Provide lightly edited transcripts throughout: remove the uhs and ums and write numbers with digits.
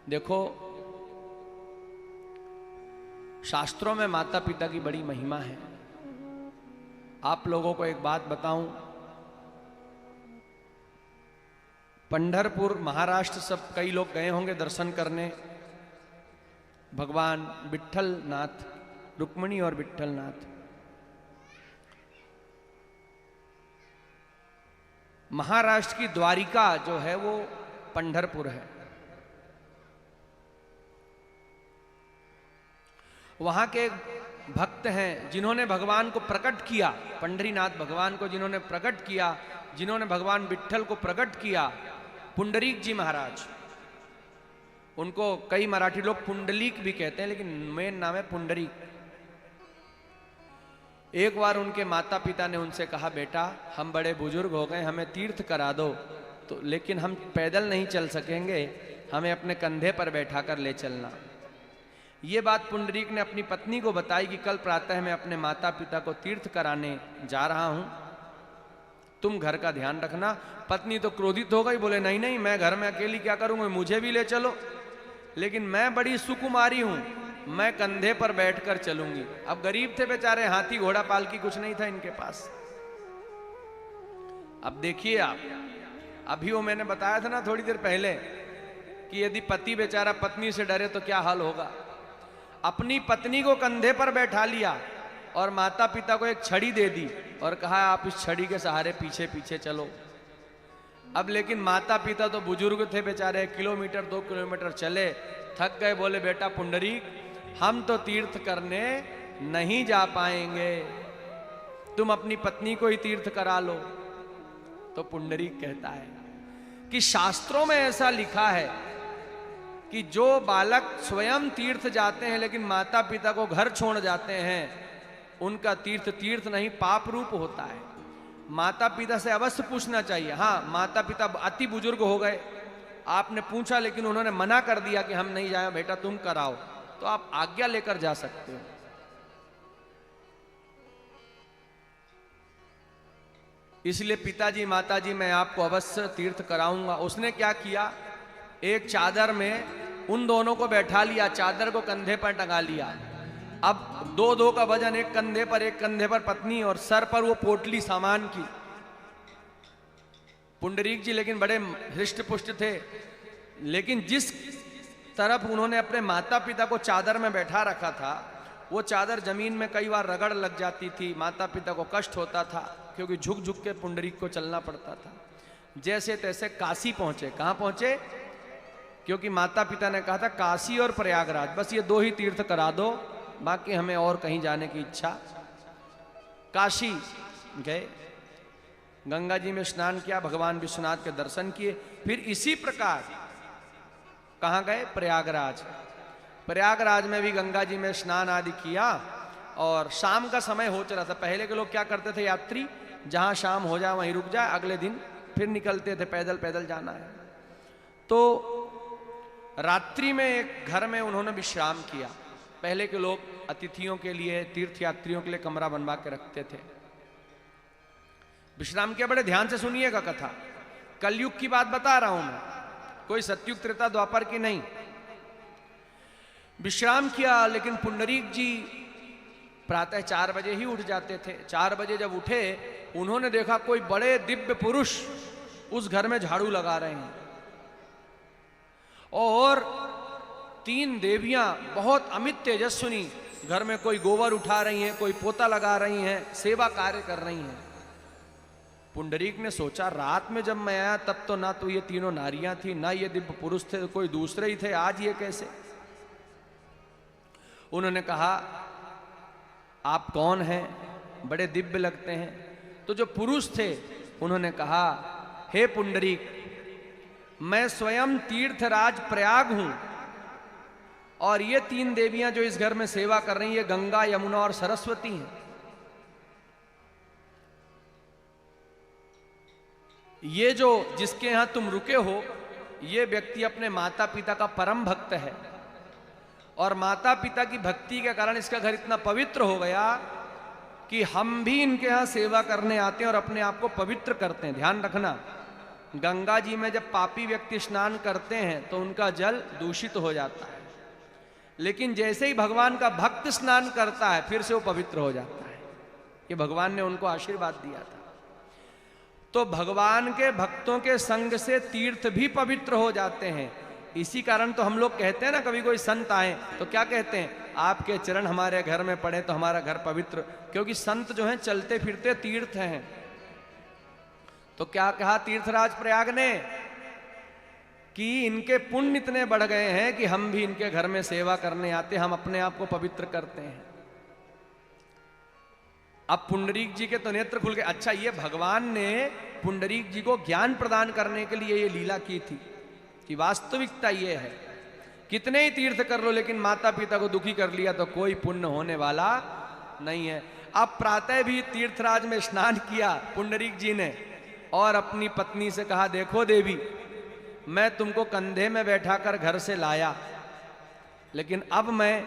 देखो, शास्त्रों में माता पिता की बड़ी महिमा है। आप लोगों को एक बात बताऊं, पंढरपुर महाराष्ट्र सब कई लोग गए होंगे दर्शन करने। भगवान विट्ठल नाथ, रुक्मिणी और विट्ठल नाथ। महाराष्ट्र की द्वारिका जो है वो पंढरपुर है। वहां के भक्त हैं जिन्होंने भगवान को प्रकट किया, पंढरीनाथ भगवान को जिन्होंने प्रकट किया, जिन्होंने भगवान विट्ठल को प्रकट किया, पुंडरीक जी महाराज। उनको कई मराठी लोग पुंडलीक भी कहते हैं, लेकिन मेन नाम है पुंडरीक। एक बार उनके माता पिता ने उनसे कहा, बेटा हम बड़े बुजुर्ग हो गए, हमें तीर्थ करा दो। तो लेकिन हम पैदल नहीं चल सकेंगे, हमें अपने कंधे पर बैठा कर ले चलना। ये बात पुंडरीक ने अपनी पत्नी को बताई कि कल प्रातः मैं अपने माता पिता को तीर्थ कराने जा रहा हूं, तुम घर का ध्यान रखना। पत्नी तो क्रोधित हो गई, बोले नहीं नहीं, मैं घर में अकेली क्या करूंगा, मुझे भी ले चलो। लेकिन मैं बड़ी सुकुमारी हूं, मैं कंधे पर बैठकर चलूंगी। अब गरीब थे बेचारे, हाथी घोड़ा पालकी कुछ नहीं था इनके पास। अब देखिए आप, अभी वो मैंने बताया था ना थोड़ी देर पहले कि यदि पति बेचारा पत्नी से डरे तो क्या हाल होगा। अपनी पत्नी को कंधे पर बैठा लिया और माता पिता को एक छड़ी दे दी और कहा आप इस छड़ी के सहारे पीछे पीछे चलो। अब लेकिन माता पिता तो बुजुर्ग थे बेचारे, किलोमीटर 2 किलोमीटर चले, थक गए। बोले बेटा पुंडरीक, हम तो तीर्थ करने नहीं जा पाएंगे, तुम अपनी पत्नी को ही तीर्थ करा लो। तो पुंडरीक कहता है कि शास्त्रों में ऐसा लिखा है कि जो बालक स्वयं तीर्थ जाते हैं लेकिन माता पिता को घर छोड़ जाते हैं, उनका तीर्थ तीर्थ नहीं पाप रूप होता है। माता पिता से अवश्य पूछना चाहिए। हाँ, माता पिता अति बुजुर्ग हो गए, आपने पूछा लेकिन उन्होंने मना कर दिया कि हम नहीं जाए, बेटा तुम कराओ, तो आप आज्ञा लेकर जा सकते हो। इसलिए पिताजी माताजी मैं आपको अवश्य तीर्थ कराऊंगा। उसने क्या किया, एक चादर में उन दोनों को बैठा लिया, चादर को कंधे पर टंगा लिया। अब 2-2 का वजन, एक कंधे पर, एक कंधे पर पत्नी, और सर पर वो पोटली सामान की। पुंडरीक जी लेकिन बड़े हृष्ट पुष्ट थे, लेकिन जिस तरफ उन्होंने अपने माता पिता को चादर में बैठा रखा था, वो चादर जमीन में कई बार रगड़ लग जाती थी, माता पिता को कष्ट होता था, क्योंकि झुक झुक के पुंडरीक को चलना पड़ता था। जैसे तैसे काशी पहुंचे। कहां पहुंचे? क्योंकि माता पिता ने कहा था काशी और प्रयागराज, बस ये 2 ही तीर्थ करा दो, बाकी हमें और कहीं जाने की इच्छा। काशी गए, गंगा जी में स्नान किया, भगवान विश्वनाथ के दर्शन किए। फिर इसी प्रकार कहां गए? प्रयागराज। प्रयागराज में भी गंगा जी में स्नान आदि किया और शाम का समय हो चला था। पहले के लोग क्या करते थे, यात्री जहां शाम हो जाए वहीं रुक जाए, अगले दिन फिर निकलते थे, पैदल पैदल जाना है। तो रात्रि में एक घर में उन्होंने विश्राम किया। पहले के लोग अतिथियों के लिए, तीर्थ यात्रियों के लिए कमरा बनवा के रखते थे। विश्राम किया। बड़े ध्यान से सुनिएगा कथा, कलयुग की बात बता रहा हूं मैं, कोई सतयुग त्रेता द्वापर की नहीं। विश्राम किया, लेकिन पुंडरीक जी प्रातः 4 बजे ही उठ जाते थे। 4 बजे जब उठे, उन्होंने देखा कोई बड़े दिव्य पुरुष उस घर में झाड़ू लगा रहे हैं और 3 देवियां बहुत अमित तेजस्विनी घर में कोई गोबर उठा रही हैं, कोई पोता लगा रही हैं, सेवा कार्य कर रही हैं। पुंडरीक ने सोचा, रात में जब मैं आया तब तो ना तो ये तीनों नारियां थी, ना ये दिव्य पुरुष थे, कोई दूसरे ही थे, आज ये कैसे? उन्होंने कहा आप कौन हैं, बड़े दिव्य लगते हैं। तो जो पुरुष थे उन्होंने कहा, हे पुंडरीक, मैं स्वयं तीर्थराज प्रयाग हूं और ये 3 देवियां जो इस घर में सेवा कर रही हैं, गंगा, यमुना और सरस्वती हैं। ये जो जिसके यहां तुम रुके हो, ये व्यक्ति अपने माता पिता का परम भक्त है और माता पिता की भक्ति के कारण इसका घर इतना पवित्र हो गया कि हम भी इनके यहां सेवा करने आते हैं और अपने आप को पवित्र करते हैं। ध्यान रखना, गंगा जी में जब पापी व्यक्ति स्नान करते हैं तो उनका जल दूषित हो जाता है, लेकिन जैसे ही भगवान का भक्त स्नान करता है फिर से वो पवित्र हो जाता है। ये भगवान ने उनको आशीर्वाद दिया था। तो भगवान के भक्तों के संग से तीर्थ भी पवित्र हो जाते हैं। इसी कारण तो हम लोग कहते हैं ना, कभी कोई संत आए तो क्या कहते हैं, आपके चरण हमारे घर में पड़े तो हमारा घर पवित्र, क्योंकि संत जो हैं चलते फिरते तीर्थ हैं। तो क्या कहा तीर्थराज प्रयाग ने कि इनके पुण्य इतने बढ़ गए हैं कि हम भी इनके घर में सेवा करने आते, हम अपने आप को पवित्र करते हैं। अब पुंडरीक जी के तो नेत्र खुल गए। अच्छा, ये भगवान ने पुंडरीक जी को ज्ञान प्रदान करने के लिए ये लीला की थी कि वास्तविकता ये है, कितने ही तीर्थ कर लो लेकिन माता पिता को दुखी कर लिया तो कोई पुण्य होने वाला नहीं है। अब प्रातः भी तीर्थराज में स्नान किया पुंडरीक जी ने और अपनी पत्नी से कहा, देखो देवी, मैं तुमको कंधे में बैठाकर घर से लाया, लेकिन अब मैं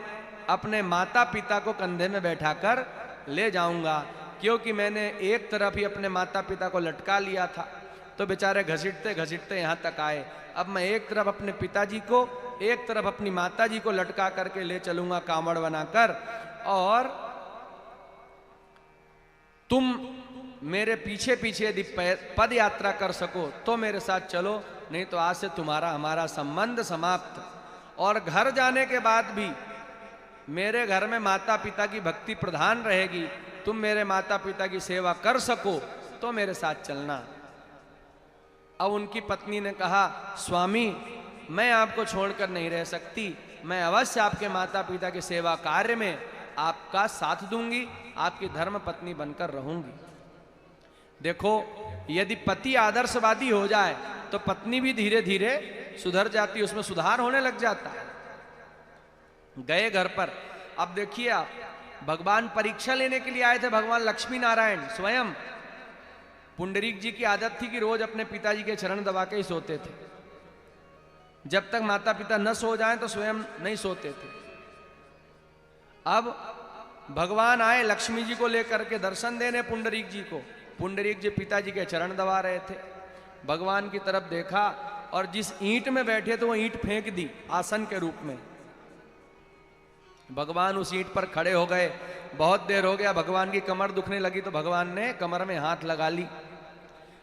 अपने माता पिता को कंधे में बैठाकर ले जाऊंगा, क्योंकि मैंने एक तरफ ही अपने माता पिता को लटका लिया था तो बेचारे घसीटते घसीटते यहाँ तक आए। अब मैं एक तरफ अपने पिताजी को, एक तरफ अपनी माताजी को लटका करके ले चलूंगा कांवड़ बनाकर, और तुम मेरे पीछे पीछे यदि पद यात्रा कर सको तो मेरे साथ चलो, नहीं तो आज से तुम्हारा हमारा संबंध समाप्त। और घर जाने के बाद भी मेरे घर में माता पिता की भक्ति प्रधान रहेगी, तुम मेरे माता पिता की सेवा कर सको तो मेरे साथ चलना। अब उनकी पत्नी ने कहा, स्वामी मैं आपको छोड़कर नहीं रह सकती, मैं अवश्य आपके माता पिता की सेवा कार्य में आपका साथ दूंगी, आपकी धर्म पत्नी बनकर रहूंगी। देखो, यदि पति आदर्शवादी हो जाए तो पत्नी भी धीरे धीरे सुधर जाती है, उसमें सुधार होने लग जाता है। गए घर पर, अब देखिए आप, भगवान परीक्षा लेने के लिए आए थे, भगवान लक्ष्मी नारायण स्वयं। पुंडरीक जी की आदत थी कि रोज अपने पिताजी के चरण दबा के ही सोते थे, जब तक माता पिता न सो जाएं तो स्वयं नहीं सोते थे। अब भगवान आए लक्ष्मी जी को लेकर के दर्शन देने पुंडरीक जी को। पुंडरीक जी पिताजी के चरण दबा रहे थे, भगवान की तरफ देखा और जिस ईंट में बैठे थे वो ईंट फेंक दी आसन के रूप में। भगवान उस ईंट पर खड़े हो गए। बहुत देर हो गया, भगवान की कमर दुखने लगी तो भगवान ने कमर में हाथ लगा ली।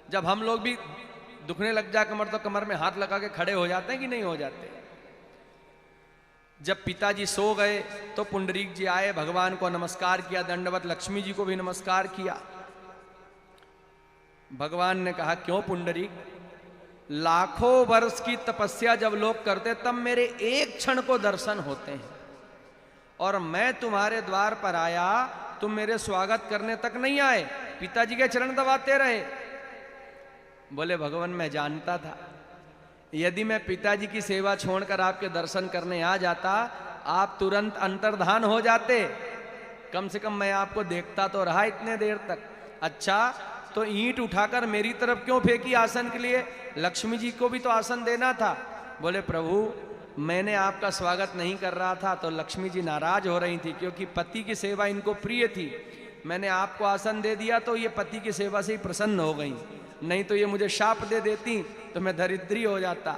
जब हम लोग भी दुखने लग जाए कमर तो कमर में हाथ लगा के खड़े हो जाते हैं कि नहीं हो जाते। जब पिताजी सो गए तो पुंडरीक जी आए, भगवान को नमस्कार किया, दंडवत, लक्ष्मी जी को भी नमस्कार किया। भगवान ने कहा, क्यों पुंडरीक, लाखों वर्ष की तपस्या जब लोग करते तब मेरे एक क्षण को दर्शन होते हैं, और मैं तुम्हारे द्वार पर आया, तुम मेरे स्वागत करने तक नहीं आए, पिताजी के चरण दबाते रहे। बोले, भगवान मैं जानता था, यदि मैं पिताजी की सेवा छोड़कर आपके दर्शन करने आ जाता आप तुरंत अंतर्धान हो जाते, कम से कम मैं आपको देखता तो रहा इतने देर तक। अच्छा, तो ईंट उठाकर मेरी तरफ क्यों फेंकी आसन के लिए, लक्ष्मी जी को भी तो आसन देना था। बोले, प्रभु मैंने आपका स्वागत नहीं कर रहा था तो लक्ष्मी जी नाराज हो रही थी, क्योंकि पति की सेवा इनको प्रिय थी। मैंने आपको आसन दे दिया तो ये पति की सेवा से ही प्रसन्न हो गई, नहीं तो ये मुझे शाप दे देती तो मैं दरिद्री हो जाता।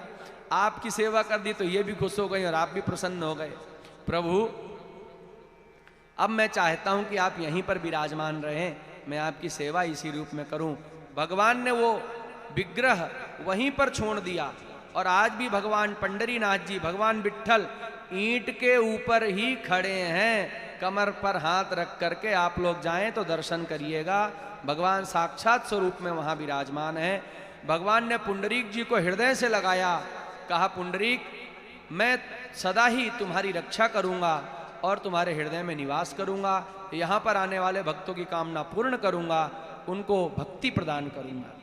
आपकी सेवा कर दी तो ये भी खुश हो गई और आप भी प्रसन्न हो गए। प्रभु अब मैं चाहता हूं कि आप यहीं पर विराजमान रहें, मैं आपकी सेवा इसी रूप में करूं। भगवान ने वो विग्रह वहीं पर छोड़ दिया, और आज भी भगवान पंडरीनाथ जी, भगवान विट्ठल ईंट के ऊपर ही खड़े हैं, कमर पर हाथ रख करके आप लोग जाएं तो दर्शन करिएगा। भगवान साक्षात स्वरूप में वहां विराजमान है। भगवान ने पुंडरीक जी को हृदय से लगाया, कहा, पुंडरीक मैं सदा ही तुम्हारी रक्षा करूंगा और तुम्हारे हृदय में निवास करूंगा, यहाँ पर आने वाले भक्तों की कामना पूर्ण करूंगा, उनको भक्ति प्रदान करूंगा।